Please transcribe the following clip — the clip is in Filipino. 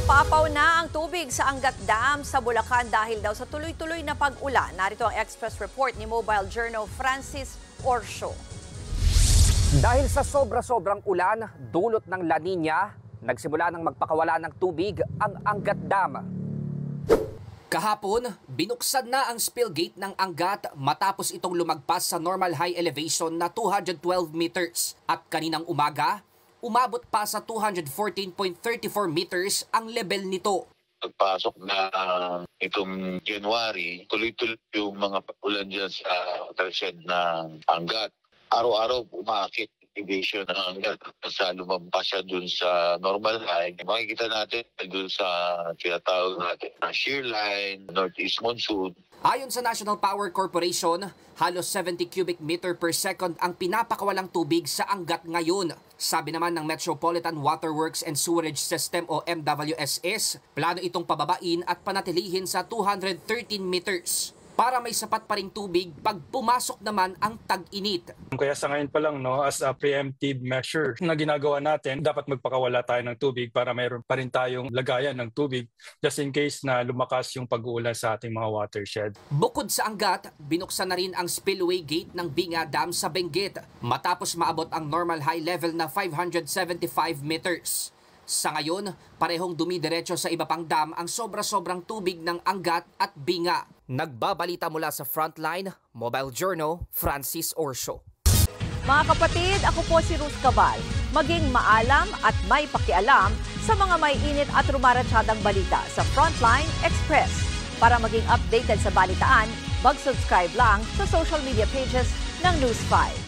Umapapaw na ang tubig sa Angat Dam sa Bulacan dahil daw sa tuloy-tuloy na pag-ulan. Narito ang Express Report ni Mobile Journal Francis Orsio. Dahil sa sobra-sobrang ulan, dulot ng La Nina, nagsimula ng magpakawala ng tubig ang Angat Dam. Kahapon, binuksan na ang spill gate ng Angat matapos itong lumagpas sa normal high elevation na 212 meters. At kaninang umaga, umabot pa sa 214.34 meters ang level nito. Pagpasok na itong January, tuloy-tuloy yung mga ulan dyan sa watershed ng Angat. Araw-araw umakit elevation ng Angat sa lumampas siya dun sa normal high. Makikita natin dun sa tinatawag natin na shear line, northeast monsoon. Ayon sa National Power Corporation, halos 70 cubic meter per second ang pinapakawalang tubig sa Angat ngayon. Sabi naman ng Metropolitan Waterworks and Sewerage System o MWSS, plano itong pababain at panatilihin sa 213 meters para may sapat pa ring tubig pag pumasok naman ang tag-init. Kaya sa ngayon pa lang, as a preemptive measure na ginagawa natin, dapat magpakawala tayo ng tubig para mayroon pa rin tayong lagayan ng tubig just in case na lumakas yung pag-uulan sa ating mga watershed. Bukod sa Angat, binuksan na rin ang spillway gate ng Binga Dam sa Benguet matapos maabot ang normal high level na 575 meters. Sa ngayon, parehong dumidiretso sa iba pang dam ang sobra-sobrang tubig ng Angat at Binga. Nagbabalita mula sa Frontline, Mobile Journal, Francis Orsio. Mga kapatid, ako po si Ruth Cabal. Maging maalam at may pakialam sa mga may init at rumaratsyadang balita sa Frontline Express. Para maging updated sa balitaan, mag-subscribe lang sa social media pages ng News 5.